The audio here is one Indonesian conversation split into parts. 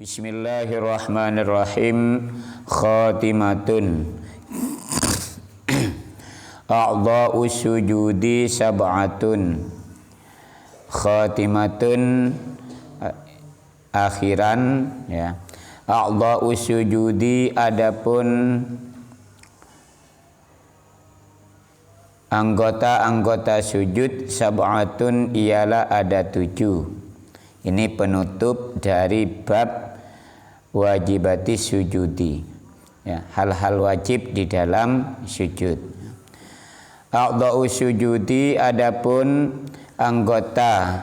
Bismillahirrahmanirrahim. Khatimatun. A'dha'u sujudi sab'atun. Khatimatun, akhiran, ya. A'dha'u sujudi, adapun anggota-anggota sujud, sab'atun, ialah ada 7. Ini penutup dari bab wajibati sujudi, ya, hal-hal wajib di dalam sujud. A'dha'u sujudi, adapun anggota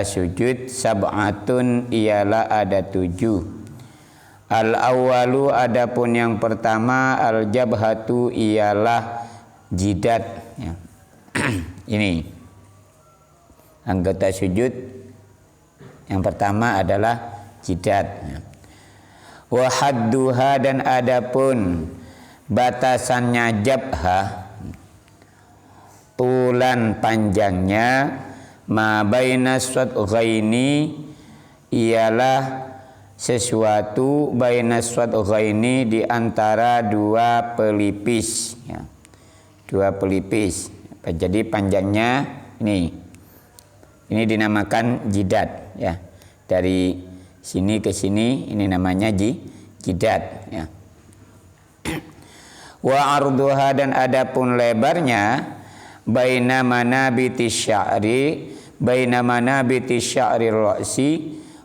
sujud, sab'atun, ialah ada 7. Al-awwalu, adapun yang pertama, al-jabhatu, ialah jidat, ya. Ini anggota sujud yang pertama adalah jidat, ya. Wa hadduha, dan adapun batasannya jabhah, tulan panjangnya, ma baina swadghaini, ialah sesuatu baina swadghaini, di antara dua pelipis, ya. Dua pelipis. Jadi panjangnya ini dinamakan jidat, ya. Dari sini ke sini ini namanya jidat, ya. Wa arduha, dan adapun lebarnya, baina manabiti sya'ri ra'si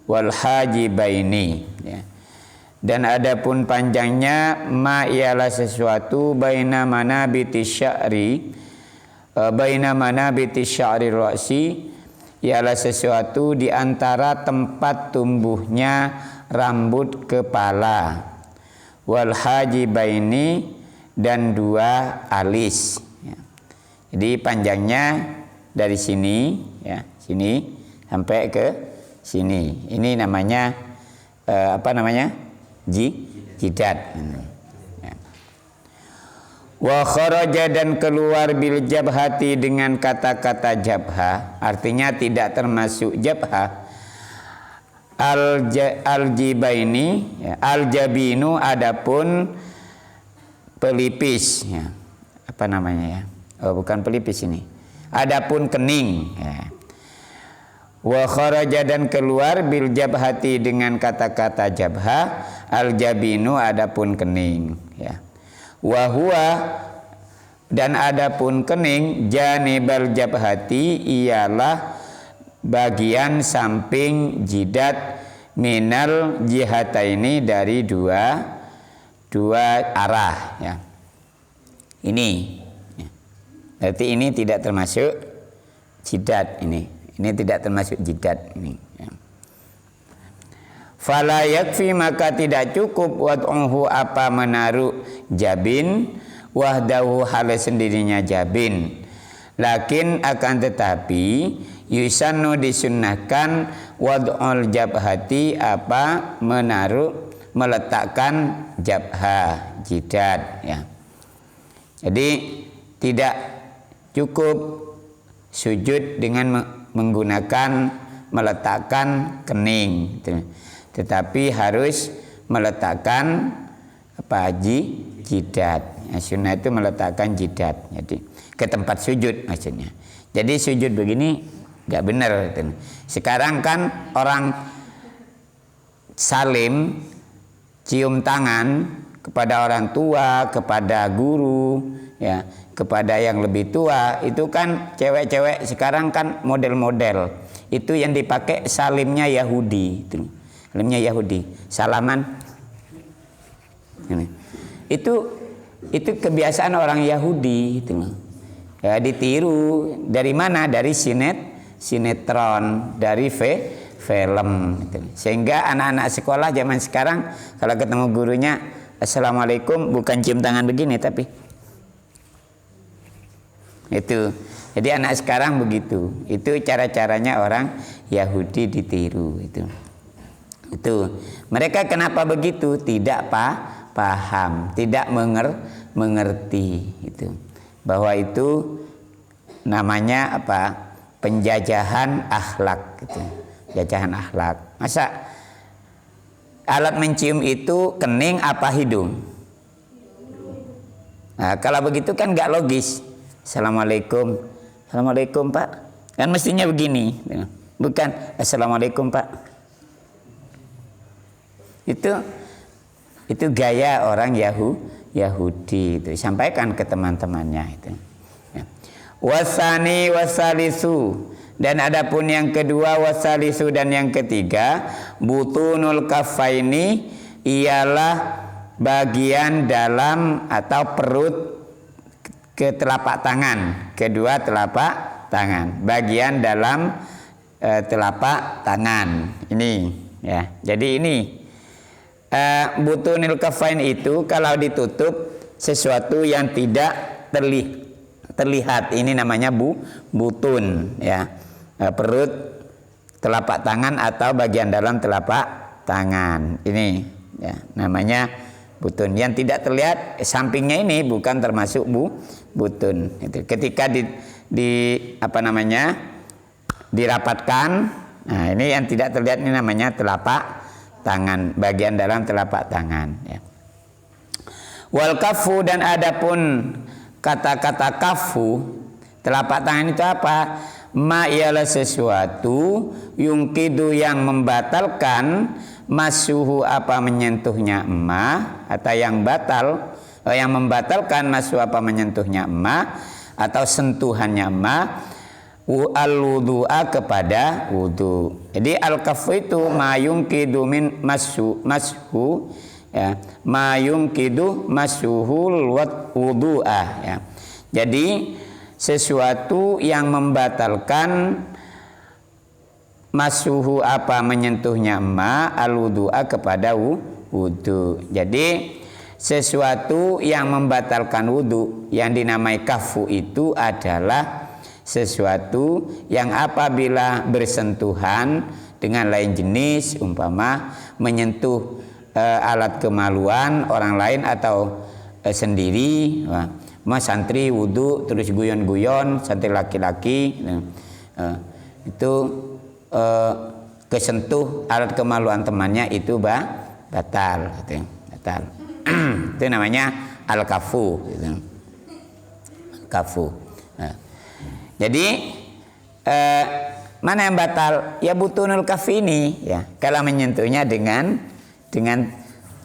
wal hajibaini, ya. Dan adapun panjangnya, ma ialah sesuatu, baina manabiti sya'ri ra'si, ialah sesuatu di antara tempat tumbuhnya rambut kepala, wal hajibaini, dan dua alis, ya. Jadi panjangnya dari sini, ya, sini sampai ke sini. Ini namanya apa namanya? Jidat. Ya. Wa kharaja, dan keluar bil jabhati, dengan kata-kata jabhah, artinya tidak termasuk jabhah. Al-jibaini, ya, al-jabinu, adapun pelipis, ya. Apa namanya, ya? Oh, bukan pelipis ini. Adapun kening, ya. Wa kharaja, dan keluar bil jabhati, dengan kata-kata jabhah, al-jabinu, adapun kening, ya. Wa huwa, dan adapun kening, janibal jabhati, ialah bagian samping jidat, minal jihataini, dari dua arah, ya. Ini, ya. Berarti ini tidak termasuk jidat, ini tidak termasuk jidat ini, ya. Fala yakfi, maka tidak cukup, wad'uhu, apa menaruh jabin, wahdahu, hal sendirinya jabin. Lakin, akan tetapi, yusannu, disunnahkan, wad'ul jabhati, apa meletakkan jabhah, jidat, ya. Jadi tidak cukup sujud dengan menggunakan meletakkan kening, tetapi harus meletakkan apa, jidat, ya. Sunnah itu meletakkan jidat, jadi ke tempat sujud maksudnya. Jadi sujud begini nggak benar. Sekarang kan orang salim, cium tangan kepada orang tua, kepada guru, ya, kepada yang lebih tua, itu kan cewek-cewek sekarang kan model-model. Itu yang dipakai salimnya Yahudi, salimnya Yahudi, salaman. Itu kebiasaan orang Yahudi, ya, ditiru dari mana? Dari sinetron, dari film, sehingga anak-anak sekolah zaman sekarang kalau ketemu gurunya, assalamualaikum, bukan cium tangan begini, tapi itu. Jadi anak sekarang begitu. Itu cara-caranya orang Yahudi ditiru itu. Mereka kenapa begitu? Tidak paham, tidak mengerti itu. Bahwa itu namanya apa? Penjajahan akhlak gitu. Penjajahan akhlak. Masa Alat mencium itu kening apa hidung? Nah, kalau begitu kan nggak logis. Assalamualaikum, assalamualaikum Pak. Kan mestinya begini, bukan assalamualaikum Pak. Itu gaya orang Yahudi itu. Sampaikan ke teman-temannya itu. Ya. Wasani wasalisu, dan adapun yang kedua wasalisu dan yang ketiga, butunul kafaini ialah bagian dalam atau perut ke telapak tangan, kedua telapak tangan, bagian dalam telapak tangan ini ya. Jadi ini butunil kafain itu kalau ditutup sesuatu yang tidak terlihat, ini namanya butun ya. Perut telapak tangan atau bagian dalam telapak tangan ini ya, namanya butun. Yang tidak terlihat sampingnya ini bukan termasuk butun. Itu ketika dirapatkan, nah ini yang tidak terlihat ini namanya telapak tangan, bagian dalam telapak tangan ya. Wal kafu, dan adapun kata-kata kafu telapak tangan itu apa? Ma ialah sesuatu yungkidu yang membatalkan, masuhu apa menyentuhnya emas, atau yang membatalkan masuhu apa menyentuhnya emas atau sentuhannya emas, al-wudu'a kepada wudu. Jadi al-kafu itu ma yungkidu min mashu ya, ma yungkidu masuhul wudu'a ya. Jadi sesuatu yang membatalkan masuhu apa menyentuhnya ma al-wudu'a kepada wudu. Jadi sesuatu yang membatalkan wudu yang dinamai kafu itu adalah sesuatu yang apabila bersentuhan dengan lain jenis, umpama menyentuh alat kemaluan orang lain atau sendiri, mas santri wudu terus guyon-guyon, santri laki-laki itu kesentuh alat kemaluan temannya itu batal gitu. Batal. Itu namanya al-kafu gitu. Kafu. Nah. Jadi mana yang batal? Ya butunul kafi ini ya. Kalau menyentuhnya dengan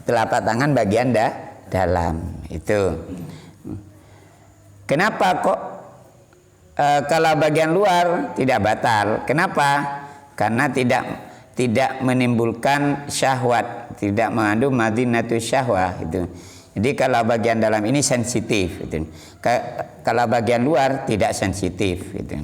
telapak tangan bagian dalam itu. Kenapa kok kalau bagian luar tidak batal? Kenapa? Karena tidak menimbulkan syahwat, tidak mengandung madinatus syahwah itu. Jadi kalau bagian dalam ini sensitif itu. Kalau bagian luar tidak sensitif itu.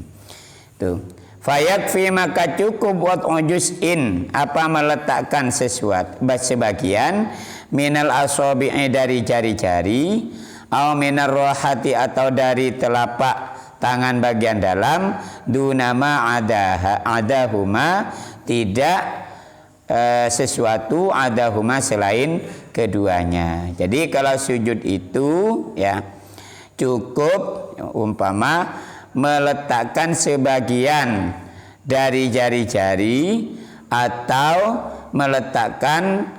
Tuh. Fayakfi maka cukup buat ujuzin apa meletakkan sesuatu sebagian minal asabi'i dari jari-jari, au minar rohati atau dari telapak tangan bagian dalam, dunama adahuma tidak sesuatu adahuma selain keduanya. Jadi kalau sujud itu ya cukup umpama meletakkan sebagian dari jari-jari atau meletakkan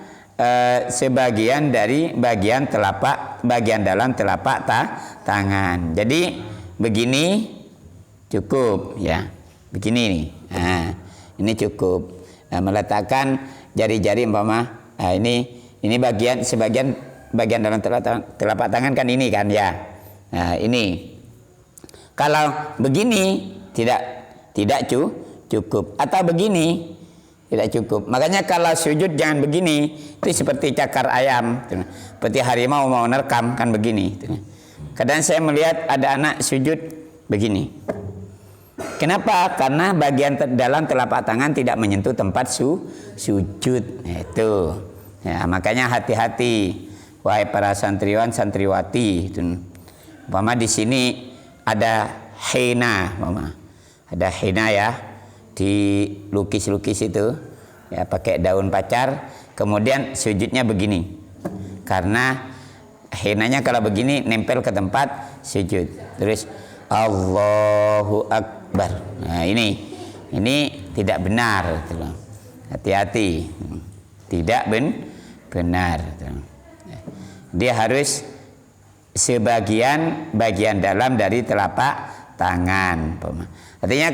sebagian dari bagian dalam telapak tangan. Jadi begini cukup ya, begini nih. Nah, ini cukup. Nah, meletakkan jari-jari umpama ini sebagian bagian dalam telapak tangan kan ini kan ya. Nah, ini kalau begini tidak cukup, atau begini tidak cukup. Makanya kalau sujud jangan begini, itu seperti cakar ayam, seperti harimau mau nerkam kan begini. Kadang saya melihat ada anak sujud begini. Kenapa? Karena bagian dalam telapak tangan tidak menyentuh tempat sujud. Nah, itu. Ya, makanya hati-hati, wahai para santriwan santriwati. Umpama di sini ada hina, ada hina ya, dilukis-lukis itu, ya pakai daun pacar. Kemudian sujudnya begini, karena hinanya kalau begini nempel ke tempat sujud. Terus Allahu Akbar. Nah ini tidak benar. Hati-hati, tidak benar. Dia harus bagian dalam dari telapak tangan. Artinya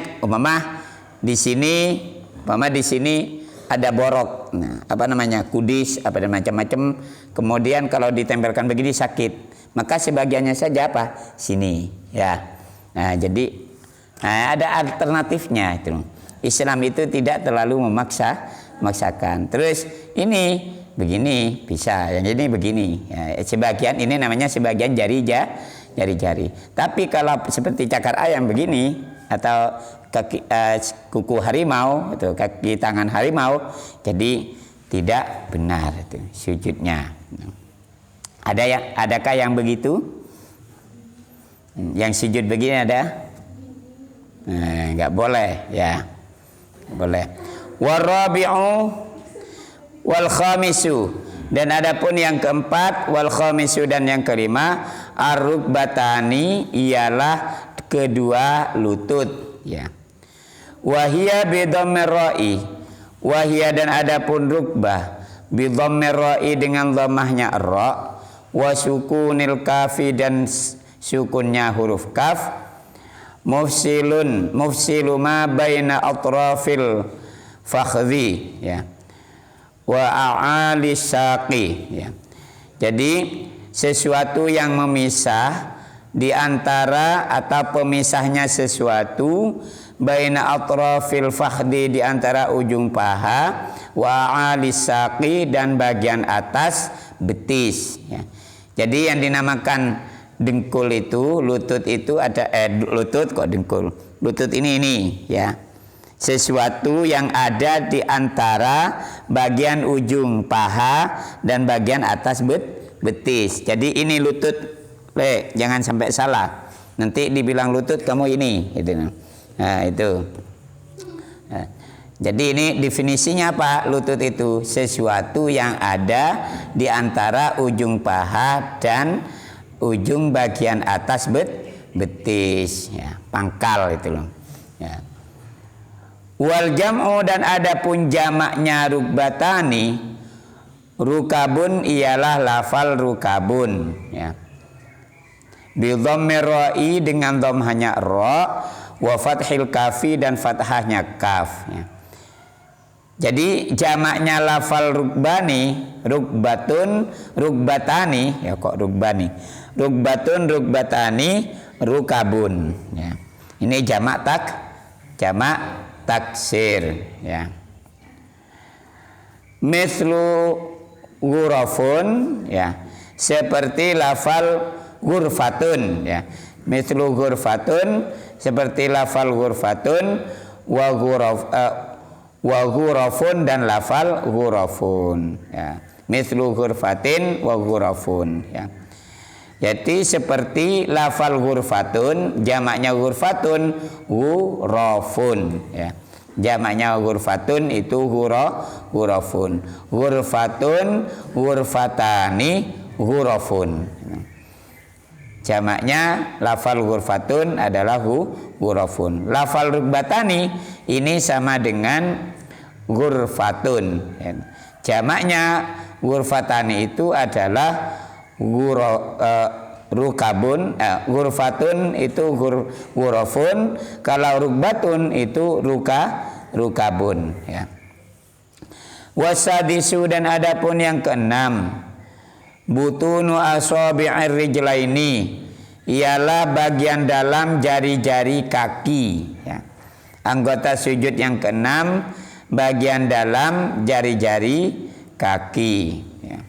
di sini ada borok, kudis, apa dan macam-macam. Kemudian kalau ditempelkan begini sakit, maka sebagiannya saja sini, ya. Nah, jadi ada alternatifnya itu. Islam itu tidak terlalu memaksakan. Terus ini begini bisa, yang ini begini. Ya, sebagian ini namanya sebagian jari-jari. Tapi kalau seperti cakar ayam begini atau kuku harimau atau kaki tangan harimau, jadi tidak benar itu sujudnya. Adakah yang begitu? Yang sujud begini ada? Nggak boleh, ya. Boleh. Warabi'u wal khamisu, dan adapun yang keempat, wal khamisu, dan yang kelima, ar-rukbatani, ialah kedua lutut, ya. Wahia bidhammir ra'i, wahia, dan adapun rukbah, bidhammir ra'i, dengan dhammahnya ra, wa sukunil kafi, dan sukunnya huruf kaf, mufsilu ma baina atrafil fakhdhi, ya, wa a'ali saqi, ya. Jadi sesuatu yang memisah di antara atau pemisahnya sesuatu, baina atrafil fakhdi, di antara ujung paha, wa a'ali saqi, dan bagian atas betis, ya. Jadi yang dinamakan dengkul itu, lutut itu ada lutut kok dengkul. Lutut ini, ya. Sesuatu yang ada di antara bagian ujung paha dan bagian atas betis. Jadi ini lutut, jangan sampai salah. Nanti dibilang lutut kamu ini, gitu. Nah, itu. Nah, jadi ini definisinya apa? Lutut itu sesuatu yang ada di antara ujung paha dan ujung bagian atas betis, ya, pangkal itu loh, ya. Wal jam'u, dan adapun jamaknya rukbatani, rukabun, ialah lafal rukabun, ya. Bi dhammir ra'i, dengan dhammahnya ra, wa fathil kafi, dan fathahnya kaf, ya. Jadi jamaknya lafal rukbani, rukbatani, ya kok rukbani, rukbatani, rukabun, ya. Ini jamak taksir, ya. Mislu ghurafun, ya, seperti lafal ghurfatun, ya. Mislu ghurfatun, seperti lafal ghurfatun, wa ghurafun, dan lafal ghurafun, ya. Mislu ghurfatin wa ghurafun, ya. Jadi seperti lafal ghurfatun, jamaknya ghurfatun, ghurafun, ya. Jamaknya ghurfatun itu ghurafun. Ghurfatun, ghurfatani, ghurafun. Jamaknya lafal ghurfatun adalah ghurafun. Lafal rukbatani ini sama dengan ghurfatun, ya. Jamaknya ghurfatani itu adalah rukabun, ghurfatun itu ghurafun, kalau rukbatun itu rukabun, ya. Wasadisu, dan adapun yang keenam, butunu asabi'ir rijlaini, ialah bagian dalam jari-jari kaki, ya. Anggota sujud yang keenam, bagian dalam jari-jari kaki, ya.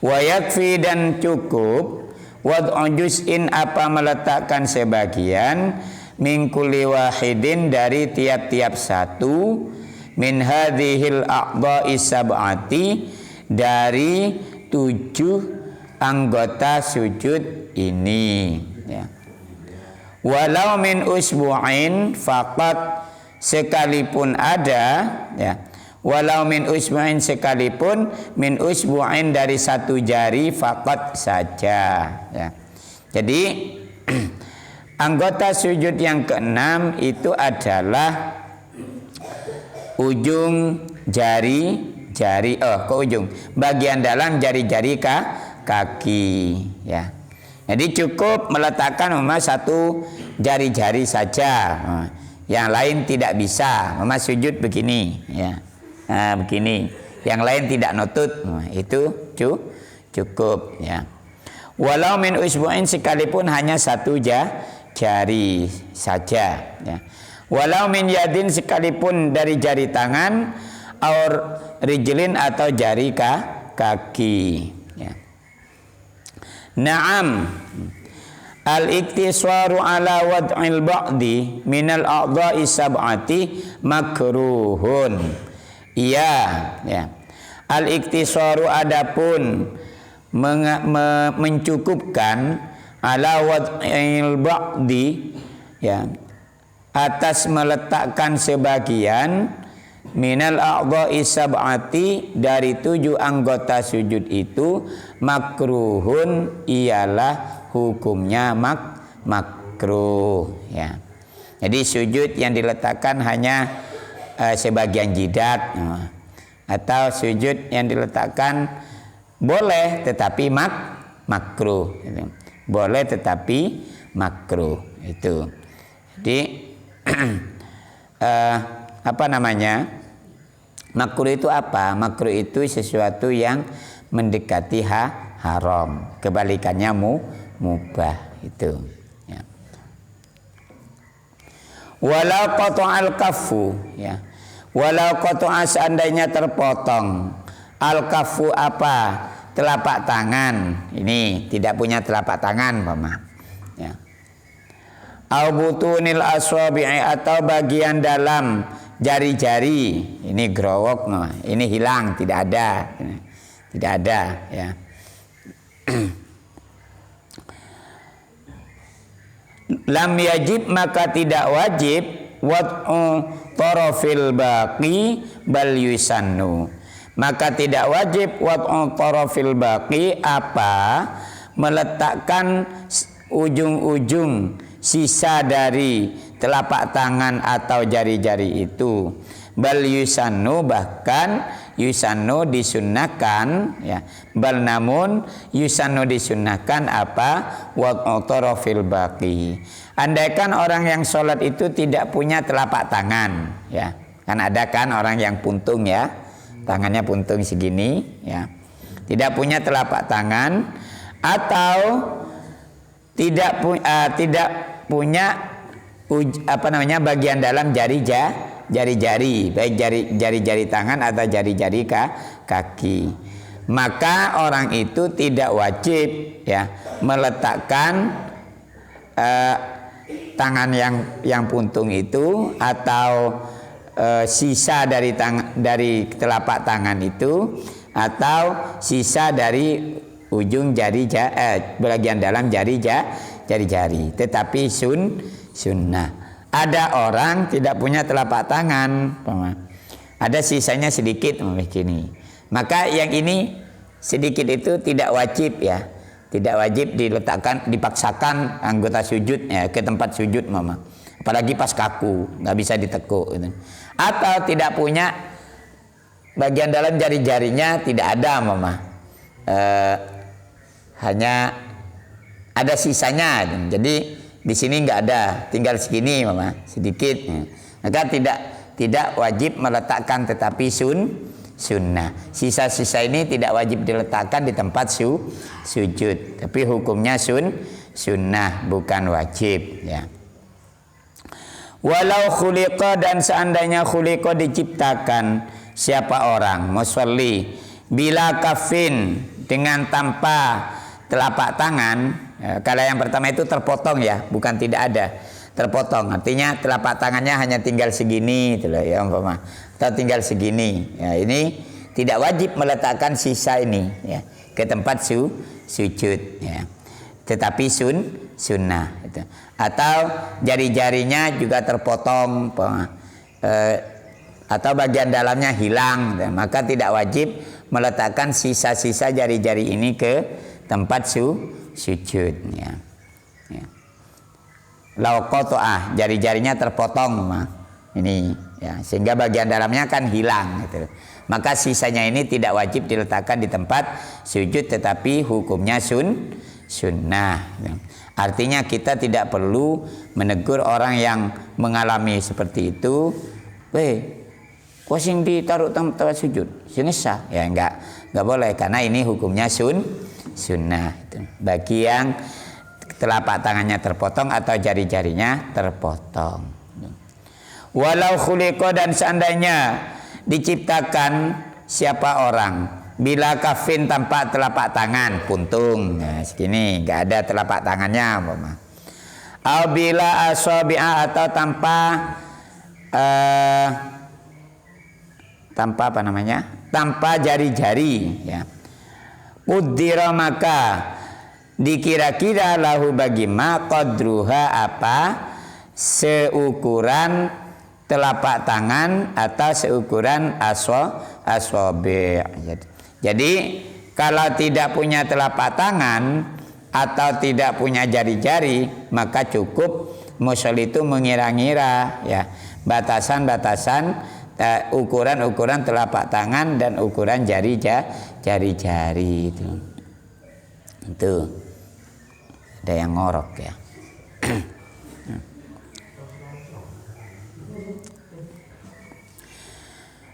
Wa yakfi, dan cukup, wad'u juz'in, apa meletakkan sebagian, min kulli wahidin, dari tiap-tiap satu, min hadhil a'dha'i sab'ati, dari 7 anggota sujud ini, ya. Walau min usbu'in faqat, sekalipun ada, ya. Walau min usbu'in, sekalipun, min usbu'in, dari satu jari, faqat saja, ya. Jadi anggota sujud yang keenam itu adalah ujung jari jari ke ujung bagian dalam jari-jari kaki ya. Jadi cukup meletakkan satu jari-jari saja. Yang lain tidak bisa. Sujud begini ya. Nah, begini. Yang lain tidak nutut. Itu cukup ya. Walau min usbu'in sekalipun hanya satu jari saja ya. Walau min yadin sekalipun dari jari tangan aur rijlin atau jari kaki ya. Naam al-iktisaru ala wad'il ba'di minal a'dha'i sab'ati makruhun. Iya ya. Al-iktisaru adapun mencukupkan ala wad'il ba'di ya, atas meletakkan sebagian minal a'dha'i sab'ati dari 7 anggota sujud itu makruhun ialah hukumnya makruh ya. Jadi sujud yang diletakkan hanya sebagian jidat atau sujud yang diletakkan boleh tetapi makruh gitu. Boleh tetapi makruh itu. Jadi apa namanya? Makruh itu apa? Makruh itu sesuatu yang mendekati haram. Kebalikannya mubah itu. Ya. Walau qata'al kaffu, ya. Walau qata'a seandainya terpotong al-kaffu apa? Telapak tangan. Ini tidak punya telapak tangan, Mama. Ya. Au butunil aswabi'i atau bagian dalam jari-jari, ini growok, ini hilang, tidak ada ya. Lam yajib maka tidak wajib wad'u tarafil baqi bal yusannu, maka tidak wajib wad'u tarafil baqi apa meletakkan ujung-ujung sisa dari telapak tangan atau jari-jari itu. Bal yusannu bahkan yusannu disunnahkan ya. Bal namun yusannu disunnahkan apa? Wad'u tarafil baqi. Andaikan orang yang sholat itu tidak punya telapak tangan ya. Kan ada kan orang yang puntung ya. Tangannya puntung segini ya. Tidak punya telapak tangan atau tidak punya bagian dalam jari-jari, baik jari-jari tangan atau jari-jari kaki, maka orang itu tidak wajib ya meletakkan tangan yang puntung itu atau sisa dari telapak tangan itu atau sisa dari ujung bagian dalam jari-jari, tetapi sunnah. Ada orang tidak punya telapak tangan, ada sisanya sedikit begini, maka yang ini sedikit itu tidak wajib ya, tidak wajib dipaksakan anggota sujud ya ke tempat sujud, Mama. Apalagi pas kaku, nggak bisa ditekuk gitu. Atau tidak punya bagian dalam jari-jarinya tidak ada, Mama. Hanya ada sisanya, jadi di sini nggak ada, tinggal segini, Mama, sedikit. Maka tidak wajib meletakkan, tetapi sunnah. Sisa-sisa ini tidak wajib diletakkan di tempat sujud, tapi hukumnya sunnah, bukan wajib. Ya. Walau khuliqa, dan seandainya khuliqa diciptakan siapa orang musalli bila kafin dengan tanpa telapak tangan. Kalau yang pertama itu terpotong ya, bukan tidak ada, terpotong. Artinya telapak tangannya hanya tinggal segini, gitu loh ya, umpama. Atau tinggal segini. Ya, ini tidak wajib meletakkan sisa ini ya ke tempat sujud ya. Tetapi sunnah gitu. Atau jari-jarinya juga terpotong, atau bagian dalamnya hilang, gitu. Maka tidak wajib meletakkan sisa-sisa jari-jari ini ke tempat sujud ya. Lau qata'ah, jari-jarinya terpotong ini ya, sehingga bagian dalamnya kan hilang gitu. Maka sisanya ini tidak wajib diletakkan di tempat sujud, tetapi hukumnya sunnah. Artinya kita tidak perlu menegur orang yang mengalami seperti itu. Kok sing ditaruh tempat sujud? Sing sah? Ya enggak boleh, karena ini hukumnya sunnah. Bagi yang telapak tangannya terpotong atau jari-jarinya terpotong. Walau khuliqa, dan seandainya diciptakan siapa orang bila kafin tanpa telapak tangan, puntung, nah segini nggak ada telapak tangannya, au bila asabi'a, atau tanpa jari-jari, ya. Udhira, maka dikira-kira lahu bagi ma qadruha, apa seukuran telapak tangan atau seukuran aswabi'. Jadi kalau tidak punya telapak tangan atau tidak punya jari-jari, maka cukup musolli itu mengira-ngira, ya, batasan-batasan ukuran-ukuran telapak tangan dan ukuran jari-jari itu. Itu ada yang ngorok, ya.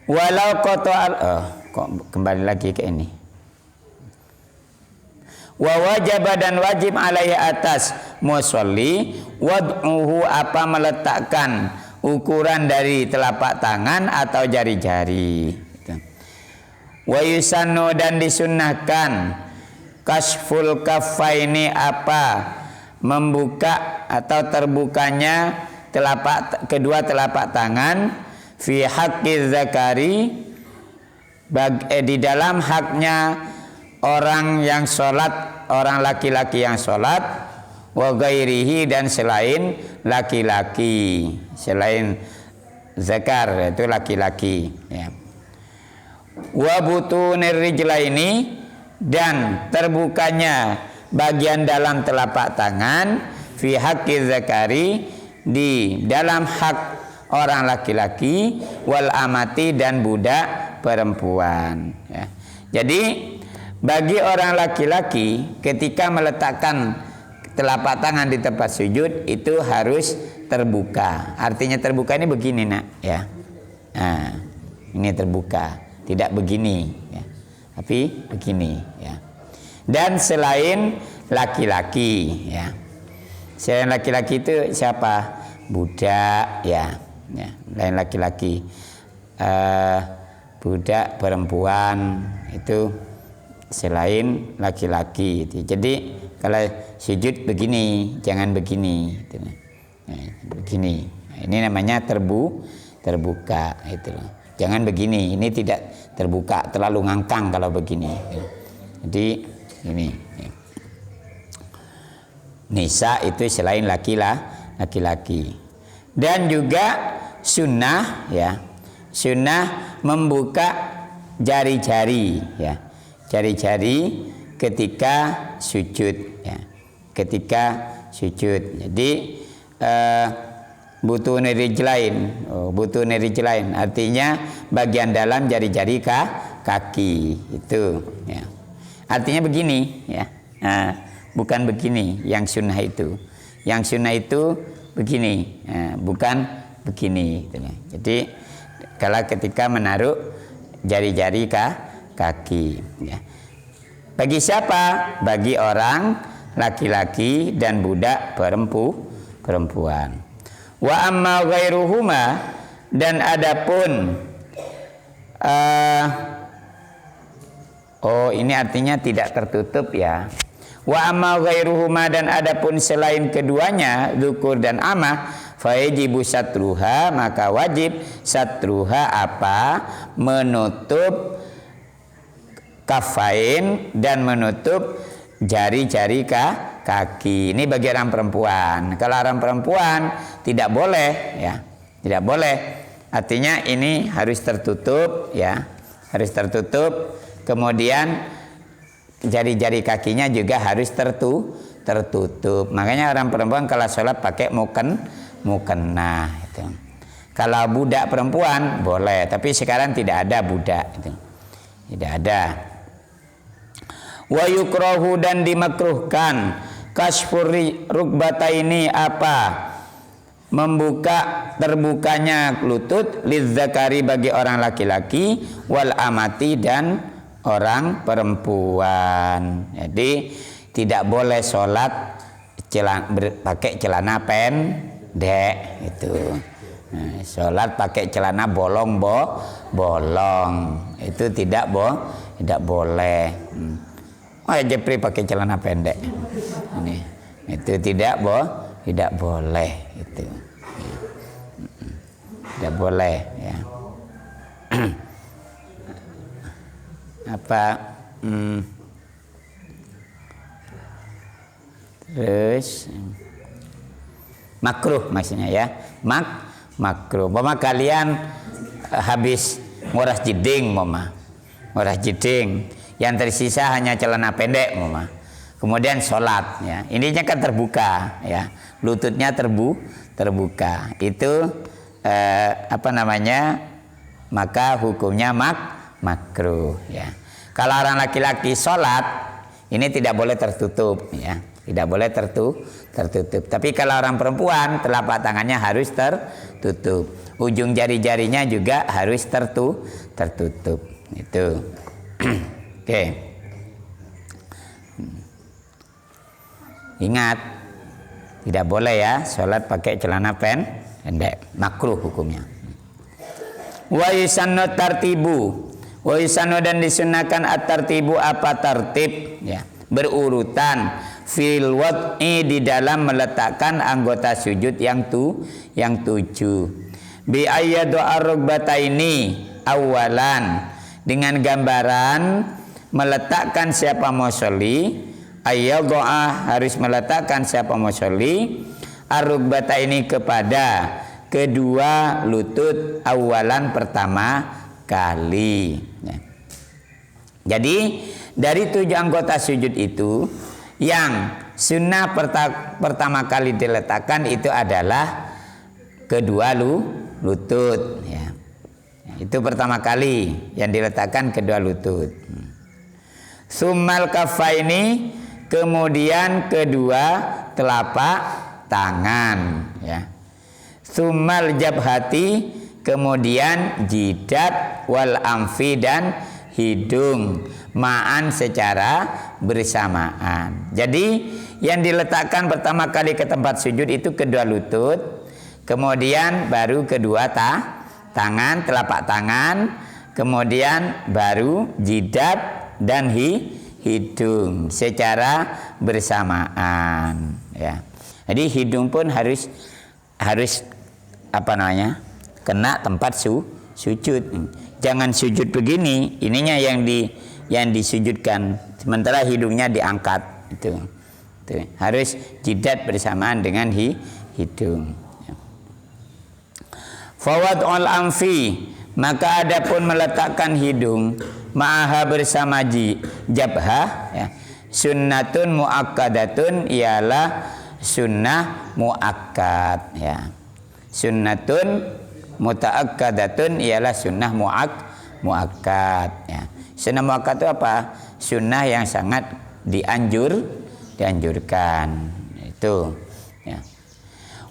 Walau kok kembali lagi ke ini. Wa wajaba, dan wajib alaihi atas musolli wad'uhu, apa meletakkan ukuran dari telapak tangan atau jari-jari. Wa yusannu, dan disunnahkan kasful kaffaini, apa membuka atau terbukanya kedua telapak tangan fi haqqi zakari, di dalam haknya orang yang sholat, orang laki-laki yang sholat, wa ghairihi, dan selain laki-laki, selain zakar itu laki-laki, ya. Wa butunir rijlaini, dan terbukanya bagian dalam telapak tangan fi haqqi zakari, di dalam hak orang laki-laki, wal amati, dan budak perempuan, ya. Jadi bagi orang laki-laki ketika meletakkan telapak tangan di tempat sujud itu harus terbuka. Artinya terbuka ini begini, nak, ya. Nah, ini terbuka, tidak begini, ya, tapi begini, ya. Dan selain laki-laki, ya, selain laki-laki itu siapa? Budak, ya. Ya, lain laki-laki, budak perempuan itu selain laki-laki. Jadi kalau sujud begini, jangan begini, gitu. Nah, begini. Nah, ini namanya terbuka, itu. Jangan begini, ini tidak terbuka, terlalu ngangkang kalau begini. Jadi ini. Nisa itu selain laki-laki. Dan juga sunnah, ya, sunnah membuka jari-jari, ya, jari-jari ketika sujud, ya, ketika sujud. Jadi butun rijlain artinya bagian dalam jari-jari kaki itu, ya. Artinya begini, ya. Nah, bukan begini yang sunnah itu. Yang sunnah itu begini, bukan begini. Jadi kalau ketika menaruh jari-jari kaki, ya. Bagi siapa? Bagi orang laki-laki dan budak perempuan. Wa amma ghairuhuma, dan adapun ini artinya tidak tertutup, ya. Wa amma ghairuhuma, dan adapun selain keduanya, dzukur dan amah, fa yajibu satruha, maka wajib satruha, apa menutup kafain, dan menutup jari-jari kaki. Ini bagi orang perempuan. Kalau orang perempuan tidak boleh, ya, tidak boleh. Artinya ini harus tertutup, ya, harus tertutup. Kemudian jari-jari kakinya juga harus tertutup. Makanya orang perempuan kalau sholat pakai mukena itu. Kalau budak perempuan boleh, tapi sekarang tidak ada budak itu. Tidak ada. Wa yukrahu dan dimakruhkan kasfuri rukbataini apa? Membuka terbukanya lutut lizzakari bagi orang laki-laki wal amati dan orang perempuan. Jadi tidak boleh sholat pakai celana pendek itu. Nah, sholat pakai celana bolong itu tidak boleh. Oh ya Jepri pakai celana pendek. Ini itu tidak boleh itu. Tidak boleh ya. Apa terus makruh maksudnya ya. Makruh. Mama kalian habis nguras jeding yang tersisa hanya celana pendek mama. Kemudian sholat ya. Ininya kan terbuka ya. Lututnya terbuka. Itu maka hukumnya makruh ya. Kalau orang laki-laki sholat ini tidak boleh tertutup ya. Tidak boleh tertutup. Tapi kalau orang perempuan telapak tangannya harus tertutup. Ujung jari-jarinya juga harus tertutup. Itu. Oke. Ingat, tidak boleh ya sholat pakai celana pendek. Makruh hukumnya. Wa yusannu tartibu. Wa yusannu dan disunahkan at-tartibu apa tartib ya. Berurutan fil wad'i di dalam meletakkan anggota sujud yang 7. Bi ayyadu ar-rukbataini awalan dengan gambaran meletakkan siapa musolli ayyadha harus meletakkan siapa musolli ar-rukbataini kepada kedua lutut awalan pertama kali ya. Jadi dari 7 anggota sujud itu yang sunnah pertama kali diletakkan itu adalah kedua lutut ya. Itu pertama kali yang diletakkan kedua lutut. Summal kafaini kemudian kedua telapak tangan ya. Summal jabhati kemudian jidat wal amfi dan hidung ma'an secara bersamaan. Jadi yang diletakkan pertama kali ke tempat sujud itu kedua lutut, kemudian baru kedua tangan, telapak tangan, kemudian baru jidat dan hidung secara bersamaan ya. Jadi hidung pun harus kena tempat sujud. Jangan sujud begini, ininya yang disujudkan, sementara hidungnya diangkat. Itu. Harus jidat bersamaan dengan hidung. Fawad'ul amfi, maka adapun meletakkan hidung ma'aha bersama jabhah ya. Sunnatun muakkadatun ialah sunnah muakkad ya. Sunnatun muta'akkadatun ialah sunnah muakkad ya. Sunnah muakkad itu apa? Sunnah yang sangat dianjurkan itu ya.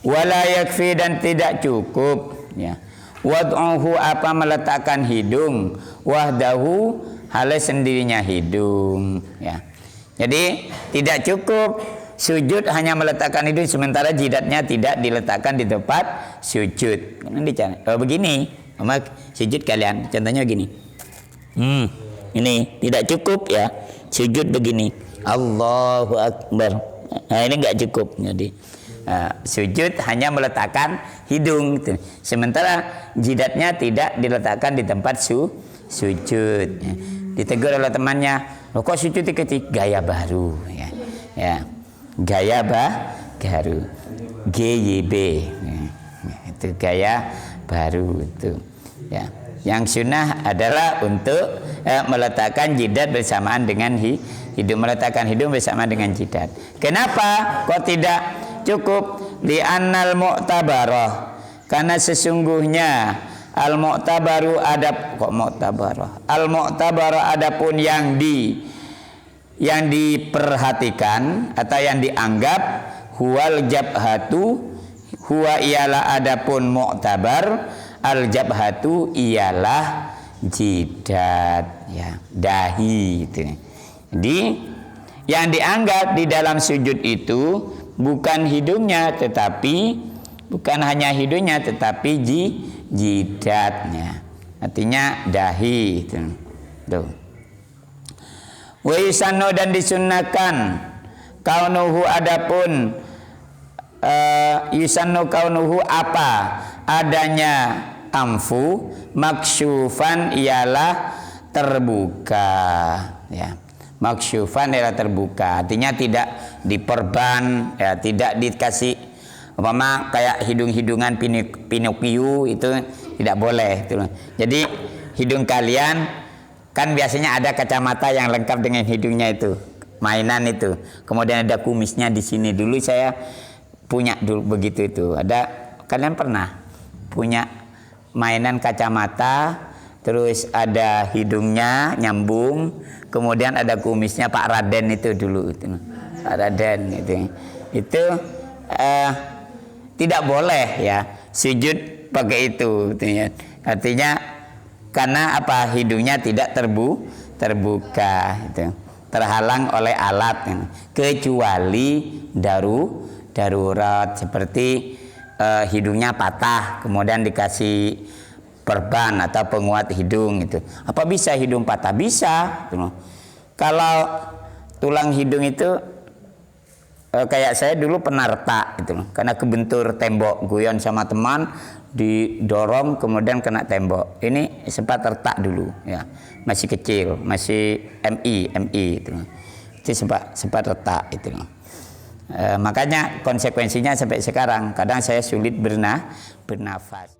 Wala yakfi dan tidak cukup ya. Wad'uhu apa meletakkan hidung wahdahu hale sendirinya hidung ya. Jadi tidak cukup sujud hanya meletakkan hidung sementara jidatnya tidak diletakkan di tempat sujud. Kalau begini, mama sujud kalian, contohnya begini. Ini tidak cukup ya. Sujud begini. Allahu Akbar. Nah, ini enggak cukup. Jadi sujud hanya meletakkan hidung gitu. Sementara jidatnya tidak diletakkan di tempat sujud ya. Ditegur oleh temannya, "Loh kok sujud dikecil?" Gaya baru ya. Ya. Gaya baru GYB ya. Itu gaya baru itu ya. Yang sunnah adalah untuk meletakkan jidat bersamaan dengan hidung, meletakkan hidung bersamaan dengan jidat. Kenapa kok tidak cukup? Li'annal mu'tabarah, karena sesungguhnya al-mu'tabaru al-mu'tabaru adapun yang diperhatikan atau yang dianggap huwal jabhatu, huwa ialah adapun mu'tabar, al jabhatu ialah jidat, ya, dahi itu. Jadi yang dianggap di dalam sujud itu bukan hidungnya, bukan hanya hidungnya, tetapi jidatnya, artinya dahi itu. Tuh. Wa yusannu dan disunnakan kaunuhu adapun yusannu kaunuhu apa adanya anfu maksyufan ialah terbuka, ya. Maksyufan ialah terbuka, artinya tidak diperban, ya, tidak dikasih umpama kayak hidung-hidungan Pinocchio itu tidak boleh itu. Jadi hidung kalian kan biasanya ada kacamata yang lengkap dengan hidungnya itu, mainan itu. Kemudian ada kumisnya di sini. Dulu saya punya dulu begitu itu. Ada, kalian pernah punya mainan kacamata, terus ada hidungnya nyambung, kemudian ada kumisnya Pak Raden itu dulu itu. Pak Raden itu tidak boleh, ya, sujud pakai itu, artinya karena apa, hidungnya tidak terbuka itu, terhalang oleh alat, kecuali darurat seperti hidungnya patah kemudian dikasih perban atau penguat hidung itu. Apa bisa hidung patah? Bisa. Kalau tulang hidung itu kayak saya dulu pernah retak gitu, karena kebentur tembok, guyon sama teman didorong kemudian kena tembok. Ini sempat retak dulu, ya, masih kecil, masih MI itu sempat retak itu. Makanya konsekuensinya sampai sekarang kadang saya sulit bernafas.